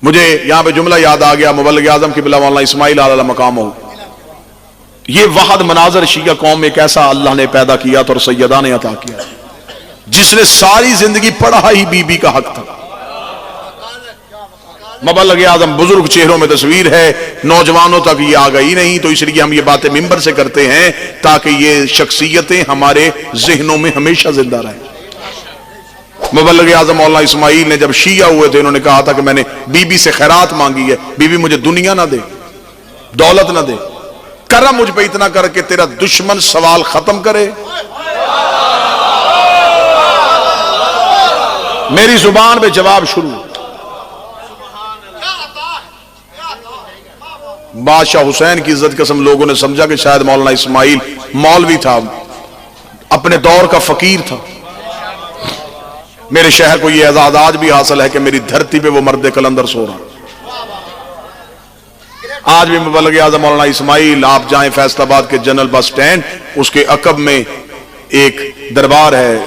مجھے یہاں پہ جملہ یاد آ گیا مبلغ اعظم قبلہ مولانا اسماعیل علیہ مقام ہو. یہ وحد مناظر شیعہ قوم ایک ایسا اللہ نے پیدا کیا تھا اور سیدہ نے عطا کیا جس نے ساری زندگی پڑھا ہی بی بی کا حق تھا. مبلغ اعظم بزرگ چہروں میں تصویر ہے، نوجوانوں تک یہ آ گئی نہیں، تو اس لیے ہم یہ باتیں ممبر سے کرتے ہیں تاکہ یہ شخصیتیں ہمارے ذہنوں میں ہمیشہ زندہ رہیں. مبلغ اعظم مولانا اسماعیل نے جب شیعہ ہوئے تھے انہوں نے کہا تھا کہ میں نے بی بی سے خیرات مانگی ہے، بی بی مجھے دنیا نہ دے، دولت نہ دے، کرم مجھ پہ اتنا کر کے تیرا دشمن سوال ختم کرے. میری زبان پہ جواب شروع. بادشاہ حسین کی عزت قسم لوگوں نے سمجھا کہ شاید مولانا اسماعیل مولوی تھا، اپنے دور کا فقیر تھا. میرے شہر کو یہ اعزاز آج بھی حاصل ہے کہ میری دھرتی پہ وہ مرد قلندر سو رہا. آج بھی مبلغ اعظم مولانا اسماعیل، آپ جائیں فیصل آباد کے جنرل بس سٹینڈ، اس کے عقب میں ایک دربار ہے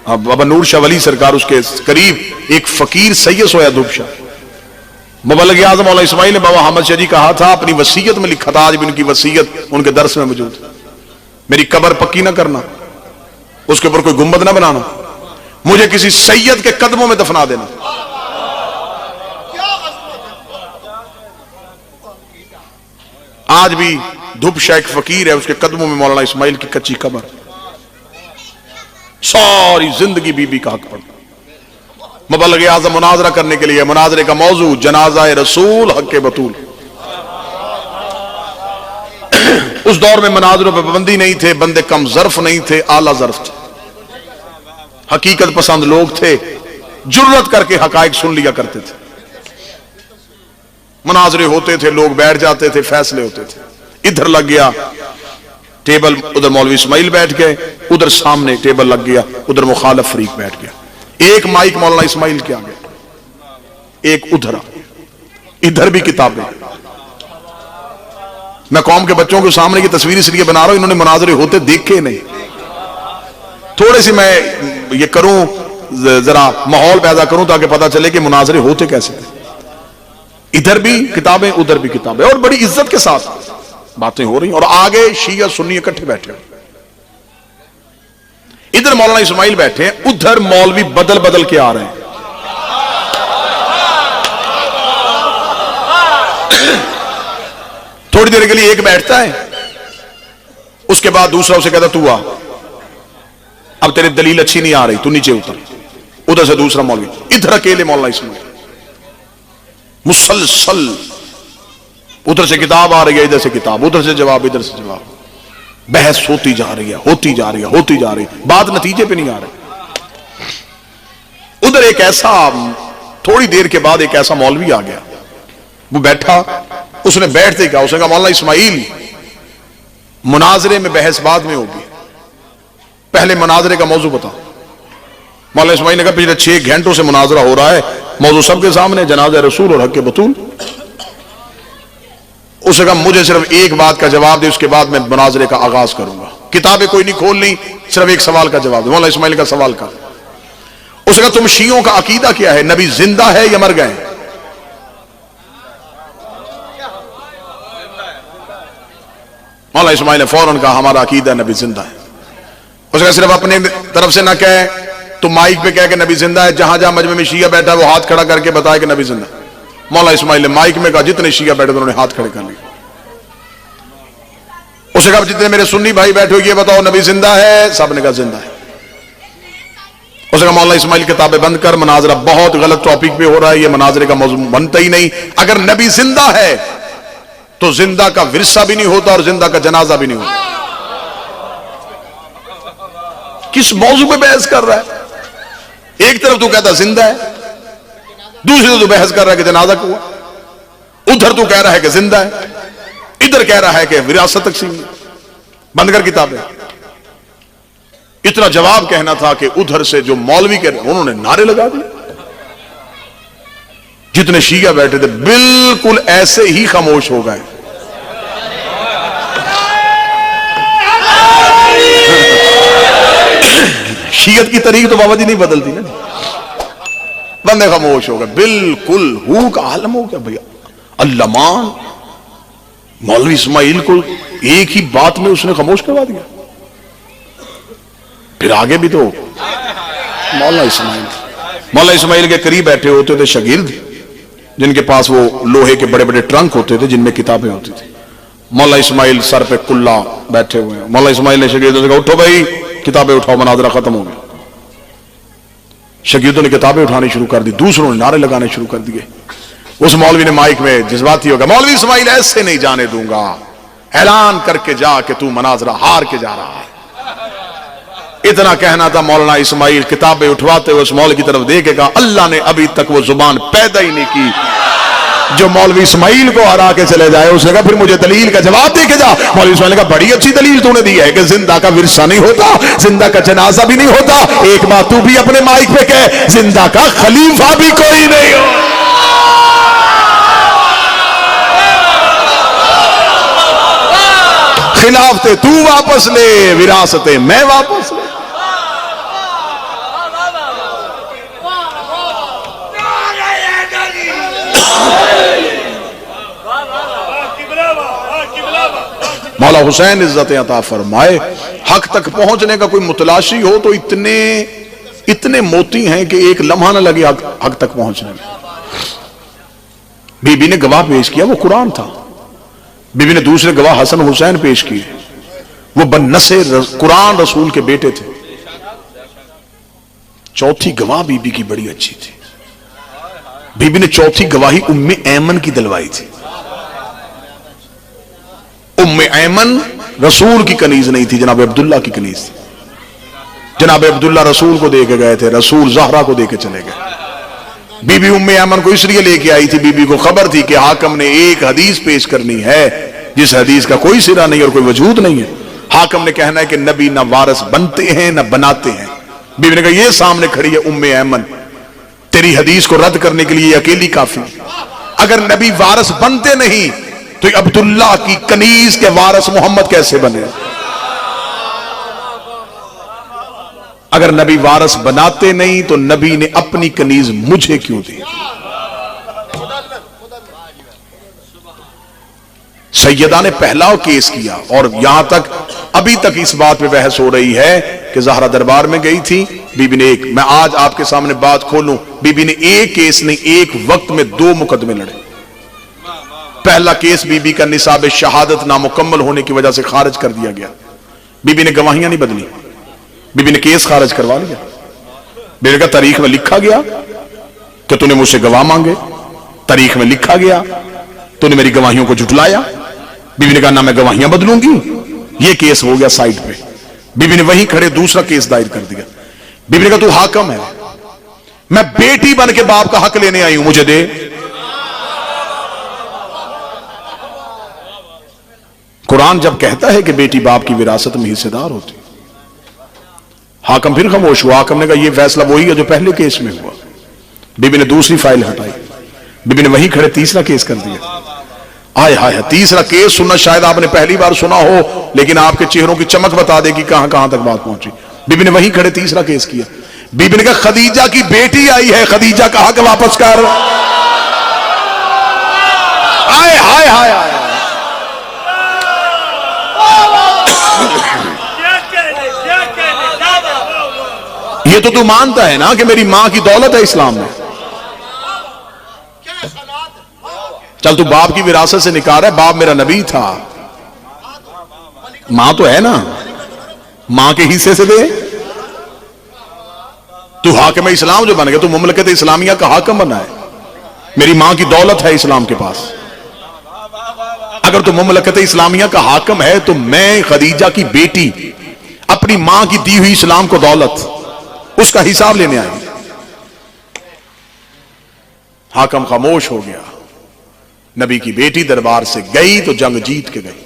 بابا نور شاہ ولی سرکار، اس کے قریب ایک فقیر سید سویا دھوپ شاہ. مبلغ اعظم مولانا اسماعیل نے بابا حامد شاہ جی کہا تھا، اپنی وصیت میں لکھا تھا، آج بھی ان کی وصیت ان کے درس میں موجود ہے، میری قبر پکی نہ کرنا، اس کے اوپر کوئی گنبد نہ بنانا، مجھے کسی سید کے قدموں میں دفنا دینا. آج بھی دھوپ شاہ ایک فقیر ہے، اس کے قدموں میں مولانا اسماعیل کی کچی قبر. ساری زندگی بی بی کا حق پڑتا. مبلغ اعظم مناظرہ کرنے کے لیے، مناظرے کا موضوع جنازہ رسول حق بطول. اس دور میں مناظروں پہ پابندی نہیں تھے، بندے کم ظرف نہیں تھے، اعلیٰ ظرف تھے، حقیقت پسند لوگ تھے، جرت کر کے حقائق سن لیا کرتے تھے. مناظرے ہوتے تھے، لوگ بیٹھ جاتے تھے، فیصلے ہوتے تھے. ادھر لگ گیا ٹیبل، ادھر مولوی اسماعیل بیٹھ گئے، ادھر سامنے ٹیبل لگ گیا، ادھر مخالف فریق بیٹھ گیا. ایک مائک مولانا اسماعیل کے آگے، ایک ادھر، ادھر بھی کتابیں. میں قوم کے بچوں کے سامنے کی تصویر اس لیے بنا رہا ہوں، انہوں نے مناظرے ہوتے دیکھے نہیں. تھوڑے سی میں یہ کروں، ذرا ماحول پیدا کروں تاکہ پتا چلے کہ مناظرے ہوتے کیسے ہیں. ادھر بھی کتابیں، ادھر بھی کتابیں، اور بڑی عزت کے ساتھ باتیں ہو رہی ہیں، اور آگے شیعہ سنی اکٹھے بیٹھے ہیں. ادھر مولانا اسماعیل بیٹھے ہیں، ادھر مولوی بدل بدل کے آ رہے ہیں. تھوڑی دیر کے لیے ایک بیٹھتا ہے، اس کے بعد دوسرا اسے کہتا تو آ، اب تیری دلیل اچھی نہیں آ رہی، تو نیچے اتر. ادھر سے دوسرا مولوی، ادھر اکیلے مولانا اسماعیل مسلسل، ادھر سے کتاب آ رہی ہے، ادھر سے کتاب، ادھر سے جواب، ادھر سے جواب. بحث ہوتی جا رہی ہے، ہوتی جا رہی ہے، ہوتی جا رہی ہے، بات نتیجے پہ نہیں آ رہی. ادھر ایک ایسا، تھوڑی دیر کے بعد ایک ایسا مولوی آ گیا، وہ بیٹھا، اس نے بیٹھتے کہا، اس نے کہا مولانا اسماعیل مناظرے میں بحث بعد میں ہوگی، پہلے مناظرے کا موضوع بتا. مولانا اسماعیل نے کہا پچھلے 6 گھنٹوں سے مناظرہ ہو رہا ہے، موضوع سب کے سامنے، جنازہ رسول اور حق بطول. اس نے کہا مجھے صرف ایک بات کا جواب دے، اس کے بعد میں مناظرے کا آغاز کروں گا. کتابیں کوئی نہیں کھولنی، صرف ایک سوال کا جواب دے. مولانا اسماعیل کا سوال کا، اس نے کہا تم شیعوں کا عقیدہ کیا ہے، نبی زندہ ہے یا مر گئے؟ مولانا اسماعیل نے فوراً کہا ہمارا عقیدہ نبی زندہ ہے. اس نے صرف اپنے طرف سے نہ کہے، تو مائک پہ کہہ کہ نبی زندہ ہے، جہاں جہاں مجمع میں شیعہ بیٹھا وہ ہاتھ کھڑا کر کے بتائے کہ نبی زندہ ہے. مولانا اسماعیل نے مائک میں کہا جتنے شیعہ بیٹھے انہوں نے ہاتھ کھڑے کر لیے. اس نے کہا جتنے میرے سنی بھائی بیٹھے ہو یہ بتاؤ نبی زندہ ہے؟ سب نے کہا زندہ ہے. اس نے کہا مولانا اسماعیل کتابیں بند کر، مناظرہ بہت غلط ٹاپک پہ ہو رہا ہے، یہ مناظرے کا موضوع بنتا ہی نہیں. اگر نبی زندہ ہے تو زندہ کا ورثہ بھی نہیں ہوتا اور زندہ کا جنازہ بھی نہیں ہوتا. کس موضوع پہ بحث کر رہا ہے؟ ایک طرف تو کہتا زندہ ہے، دوسری طرف تو بحث کر رہا ہے کہ جنازہ کو، ادھر تو کہہ رہا ہے کہ زندہ ہے، ادھر کہہ رہا ہے کہ وراثت تقسیم. بند کر کتابیں. اتنا جواب کہنا تھا کہ ادھر سے جو مولوی کہہ رہے انہوں نے نعرے لگا دیے. جتنے شیعہ بیٹھے تھے بالکل ایسے ہی خاموش ہو گئے. شیعت کی تاریخ تو بابا جی نہیں بدلتی نا. بندے خاموش ہو گئے، بالکل ہو کا عالم ہو گیا بھیا. علمان مولوی اسماعیل کو ایک ہی بات میں اس نے خاموش کروا دیا. پھر آگے بھی تو مولا اسماعیل کے قریب بیٹھے ہوتے تھے شاگرد، جن کے پاس وہ لوہے کے بڑے بڑے ٹرنک ہوتے تھے جن میں کتابیں ہوتی تھی. مولا اسماعیل سر پہ کلا بیٹھے ہوئے ہیں. مولا اسماعیل نے شاگردوں سے کہا اٹھو بھائی کتابیں اٹھاؤ، مناظرہ ختم ہو گیا. شاگردوں نے کتابیں اٹھانی شروع کر دی، دوسروں نے نعرے لگانے شروع کر دیے. اس مولوی نے مائک میں جذباتی ہو گیا، مولوی اسماعیل ایسے نہیں جانے دوں گا، اعلان کر کے جا کہ تو مناظرہ ہار کے جا رہا ہے. اتنا کہنا تھا، مولانا اسماعیل کتابیں اٹھواتے ہوئے اس مولوی کی طرف دیکھے گا، اللہ نے ابھی تک وہ زبان پیدا ہی نہیں کی جو مولوی اسماعیل کو ہرا کے چلے جائے. اس نے کہا پھر مجھے دلیل کا جواب دے کے جا. مولوی اسماعیل نے کہا بڑی اچھی دلیل تو نے دی ہے کہ زندہ کا ورثہ نہیں ہوتا، زندہ کا جنازہ بھی نہیں ہوتا. ایک بات تو بھی اپنے مائک پہ کہہ، زندہ کا خلیفہ بھی کوئی نہیں ہو. خلافتے تو واپس لے، وراثتیں میں واپس لے. مولا حسین عزت عطا فرمائے. حق تک پہنچنے کا کوئی متلاشی ہو تو اتنے موتی ہیں کہ ایک لمحہ نہ لگے حق تک پہنچنے میں. بی بی نے گواہ پیش کیا، وہ قرآن تھا. بی بی نے دوسرے گواہ حسن حسین پیش کیے، وہ بنس قرآن رسول کے بیٹے تھے. چوتھی گواہ بی بی کی بڑی اچھی تھی. بی بی نے چوتھی گواہی ام ایمن کی دلوائی تھی. ام ایمن رسول کی کنیز نہیں تھی، جناب عبداللہ کی کنیز تھی. جناب عبداللہ رسول کو دے کے گئے تھے، رسول زہرا کو دے کے چلے گئے. بی بی ام ایمن کو اس لیے لے کے آئی تھی، بی بی کو خبر تھی کہ حاکم نے ایک حدیث پیش کرنی ہے جس حدیث کا کوئی سرا نہیں اور کوئی وجود نہیں ہے. حاکم نے کہنا ہے کہ نبی نہ وارث بنتے ہیں نہ بناتے ہیں. بی بی نے کہا یہ سامنے کھڑی ہے ام ایمن، تیری حدیث کو رد کرنے کے لیے یہ اکیلی کافی. اگر نبی وارث بنتے نہیں تو عبداللہ کی کنیز کے وارث محمد کیسے بنے؟ اگر نبی وارث بناتے نہیں تو نبی نے اپنی کنیز مجھے کیوں دی؟ سیدہ نے پہلا کیس کیا اور یہاں تک ابھی تک اس بات پہ بحث ہو رہی ہے کہ زہرا دربار میں گئی تھی. بی بی نے ایک، میں آج آپ کے سامنے بات کھولوں، بی بی نے ایک کیس نہیں، ایک وقت میں 2 مقدمے لڑے. پہلا کیس بی بی کا نصاب شہادت نامکمل ہونے کی وجہ سے خارج کر دیا گیا. بی بی نے گواہیاں نہیں بدلی، بی بی نے کیس خارج کروا لیا. بی بی کا تاریخ میں لکھا گیا کہ تو نے مجھ سے گواہ مانگے، تاریخ میں لکھا گیا تو نے میری گواہیوں کو جھٹلایا. بی بی نے کہا نہ میں گواہیاں بدلوں گی. یہ کیس ہو گیا سائٹ پہ. بی بی نے وہیں کھڑے دوسرا کیس دائر کر دیا. بی بی نے کہا تو حاکم ہے، میں بیٹی بن کے باپ کا حق لینے آئی ہوں، مجھے دے. قرآن جب کہتا ہے کہ بیٹی باپ کی وراثت میں حصے دار ہوتی. حاکم پھر خاموش ہوا. حاکم نے کہا یہ فیصلہ وہی ہے جو پہلے کیس میں ہوا. بی بی نے دوسری فائل ہٹائی. بی بی نے وہیں کھڑے تیسرا کیس کر دیا. آئے ہائے، تیسرا کیس سننا شاید آپ نے پہلی بار سنا ہو لیکن آپ کے چہروں کی چمک بتا دے کہ کہاں کہاں تک بات پہنچی. بی بی نے وہیں کھڑے تیسرا کیس کیا. بی بی نے کہا خدیجہ کی بیٹی آئی ہے، خدیجہ کا حق واپس کر. آئے ہائے ہائے ہائے، یہ تو مانتا ہے نا کہ میری ماں کی دولت ہے اسلام میں. چل تو باپ کی وراثت سے نکال رہا ہے، باپ میرا نبی تھا، ماں تو ہے نا، ماں کے حصے سے دے. تو حاکم اسلام جو بن گیا، تو مملکت اسلامیہ کا حاکم بنا ہے. میری ماں کی دولت ہے اسلام کے پاس. اگر تو مملکت اسلامیہ کا حاکم ہے تو میں خدیجہ کی بیٹی اپنی ماں کی دی ہوئی اسلام کو دولت اس کا حساب لینے آئی. حاکم خاموش ہو گیا. نبی کی بیٹی دربار سے گئی تو جنگ جیت کے گئی.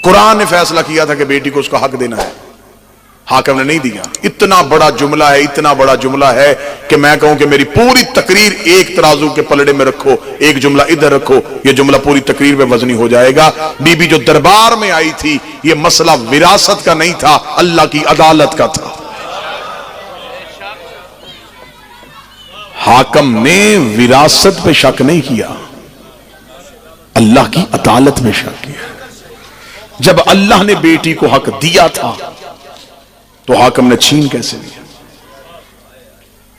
قرآن نے فیصلہ کیا تھا کہ بیٹی کو اس کا حق دینا ہے، حاکم نے نہیں دیا. اتنا بڑا جملہ ہے، اتنا بڑا جملہ ہے کہ میں کہوں کہ میری پوری تقریر ایک ترازو کے پلڑے میں رکھو، ایک جملہ ادھر رکھو، یہ جملہ پوری تقریر میں وزنی ہو جائے گا. بی بی جو دربار میں آئی تھی، یہ مسئلہ وراثت کا نہیں تھا، اللہ کی عدالت کا تھا. حاکم نے وراثت پہ شک نہیں کیا، اللہ کی عدالت میں شک کیا۔ جب اللہ نے بیٹی کو حق دیا تھا تو حاکم نے چھین کیسے لیا؟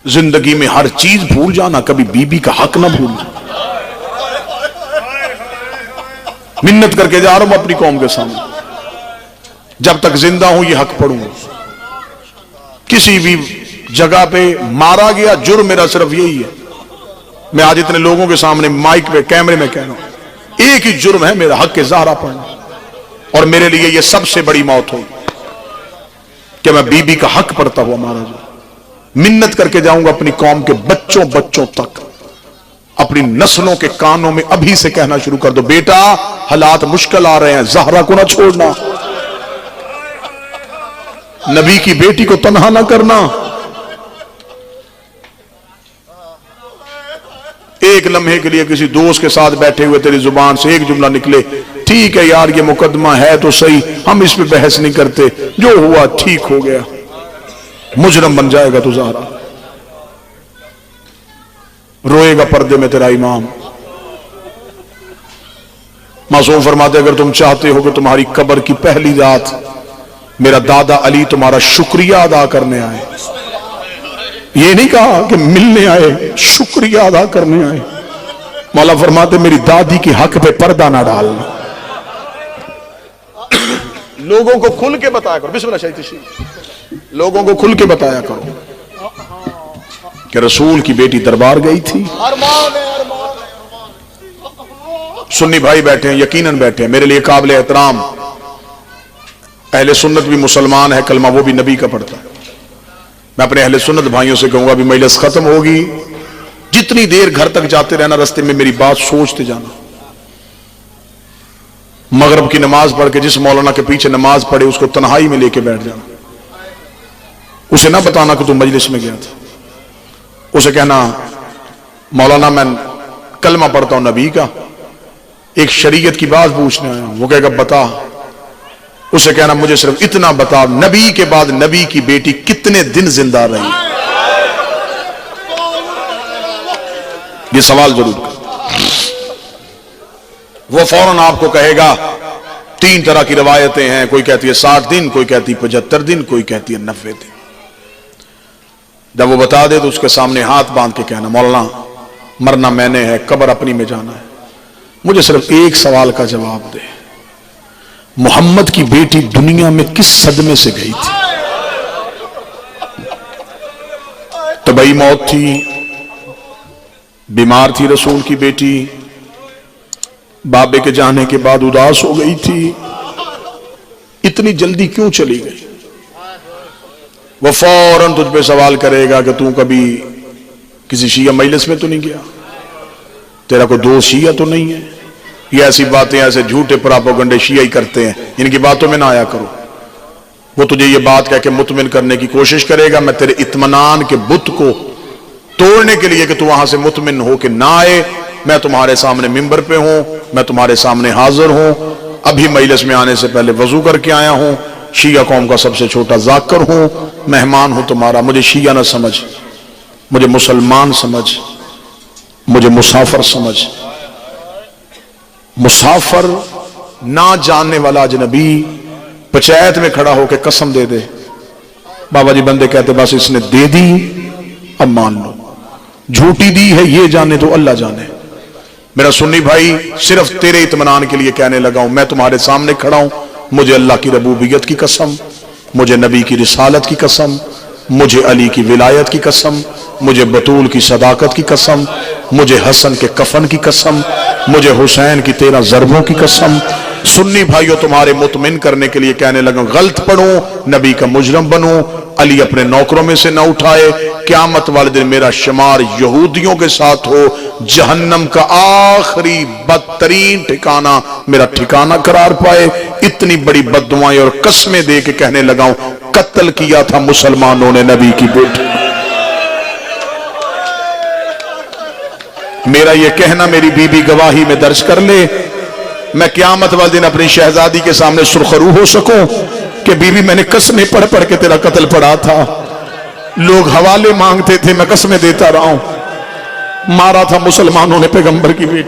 زندگی میں ہر چیز بھول جانا، کبھی بیوی کا حق نہ بھولنا۔ منت کر کے جا رہا ہوں اپنی قوم کے سامنے، جب تک زندہ ہوں یہ حق پڑھوں۔ کسی بھی جگہ پہ مارا گیا، جرم میرا صرف یہی ہے، میں آج اتنے لوگوں کے سامنے مائک پہ کیمرے میں کہہ رہا ہوں، ایک ہی جرم ہے میرا، حق زہرا پڑھنا، اور میرے لیے یہ سب سے بڑی موت ہوگی کہ میں بیوی کا حق پڑھتا ہوا مارا جاؤں۔ منت کر کے جاؤں گا اپنی قوم کے بچوں تک، اپنی نسلوں کے کانوں میں ابھی سے کہنا شروع کر دو، بیٹا حالات مشکل آ رہے ہیں، زہرا کو نہ چھوڑنا، نبی کی بیٹی کو تنہا نہ کرنا۔ ایک لمحے کے لیے کسی دوست کے ساتھ بیٹھے ہوئے تیری زبان سے ایک جملہ نکلے، ٹھیک ہے یار یہ مقدمہ ہے تو صحیح، ہم اس پہ بحث نہیں کرتے، جو ہوا ٹھیک ہو گیا، مجرم بن جائے گا تو زہرا، روئے گا پردے میں تیرا امام۔ معصوم فرماتے اگر تم چاہتے ہو کہ تمہاری قبر کی پہلی رات میرا دادا علی تمہارا شکریہ ادا کرنے آئے، یہ نہیں کہا کہ ملنے آئے، شکریہ ادا کرنے آئے، مولا فرماتے میری دادی کے حق پہ پردہ نہ ڈالنا، لوگوں کو کھل کے بتایا کرو، بسم اللہ شاہی تشریف، لوگوں کو کھل کے بتایا کرو کہ رسول کی بیٹی دربار گئی تھی۔ سنی بھائی بیٹھے ہیں، یقیناً بیٹھے ہیں، میرے لیے قابل احترام اہل سنت بھی مسلمان ہے، کلمہ وہ بھی نبی کا پڑھتا ہے۔ میں اپنے اہل سنت بھائیوں سے کہوں گا بھی مجلس ختم ہوگی، جتنی دیر گھر تک جاتے رہنا رستے میں میری بات سوچتے جانا۔ مغرب کی نماز پڑھ کے جس مولانا کے پیچھے نماز پڑھے اس کو تنہائی میں لے کے بیٹھ جانا، اسے نہ بتانا کہ تم مجلس میں گیا تھا، اسے کہنا مولانا میں کلمہ پڑھتا ہوں نبی کا، ایک شریعت کی بات پوچھنے آیا ہوں، وہ کہے گا بتا، اسے کہنا مجھے صرف اتنا بتا نبی کے بعد نبی کی بیٹی کتنے دن زندہ رہی، یہ سوال ضرور کر۔ وہ فوراً آپ کو کہے گا 3 طرح کی روایتیں ہیں، کوئی کہتی ہے 60 دن، کوئی کہتی ہے 75 دن، کوئی کہتی ہے 90 دن۔ جب وہ بتا دے تو اس کے سامنے ہاتھ باندھ کے کہنا مولانا مرنا میں نے ہے، قبر اپنی میں جانا ہے، مجھے صرف ایک سوال کا جواب دے، محمد کی بیٹی دنیا میں کس صدمے سے گئی تھی؟ طبعی موت تھی، بیمار تھی رسول کی بیٹی، بابے کے جانے کے بعد اداس ہو گئی تھی، اتنی جلدی کیوں چلی گئی؟ وہ فوراً تجھ پہ سوال کرے گا کہ تو کبھی کسی شیعہ مجلس میں تو نہیں گیا، تیرا کوئی دوست شیعہ تو نہیں ہے؟ یہ ایسی باتیں ایسے جھوٹے پراپوگنڈے شیعہ ہی کرتے ہیں، ان کی باتوں میں نہ آیا کرو۔ وہ تجھے یہ بات کہہ کے مطمئن کرنے کی کوشش کرے گا، میں تیرے اطمینان کے بت کو توڑنے کے لیے کہ تو وہاں سے مطمئن ہو کہ نہ آئے، میں تمہارے سامنے ممبر پہ ہوں، میں تمہارے سامنے حاضر ہوں، ابھی مجلس میں آنے سے پہلے وضو کر کے آیا ہوں، شیعہ قوم کا سب سے چھوٹا ذاکر ہوں، مہمان ہوں تمہارا، مجھے شیعہ نہ سمجھ، مجھے مسلمان سمجھ، مجھے مسافر سمجھ۔ مسافر نہ جاننے والا اجنبی پنچایت میں کھڑا ہو کے قسم دے دے، بابا جی بندے کہتے بس اس نے دے دی اب مان لو، جھوٹی دی ہے یہ جانے تو اللہ جانے۔ میرا سنی بھائی صرف تیرے اطمینان کے لیے کہنے لگا ہوں، میں تمہارے سامنے کھڑا ہوں، مجھے اللہ کی ربوبیت کی قسم، مجھے نبی کی رسالت کی قسم، مجھے علی کی ولایت کی قسم، مجھے بطول کی صداقت کی قسم، مجھے حسن کے کفن کی قسم، مجھے حسین کی 13 ضربوں کی قسم۔ سنی بھائیوں تمہارے مطمئن کرنے کے لیے کہنے لگا غلط پڑھوں، نبی کا مجرم بنوں، علی اپنے نوکروں میں سے نہ اٹھائے، قیامت والے دن میرا شمار یہودیوں کے ساتھ ہو، جہنم کا آخری بدترین ٹھکانہ میرا ٹھکانہ قرار پائے۔ اتنی بڑی بددعائیں اور قسمیں دے کے کہنے لگا ہوں قتل کیا تھا مسلمانوں نے نبی کی بیٹی۔ میرا یہ کہنا میری بی بی گواہی میں درج کر لے، میں قیامت والے دن اپنی شہزادی کے سامنے سرخرو ہو سکوں کہ بی بی میں نے قسمیں پڑھ پڑھ کے تیرا قتل پڑھا تھا، لوگ حوالے مانگتے تھے میں قسمیں دیتا رہا ہوں، مارا تھا مسلمانوں نے پیغمبر کی بیٹی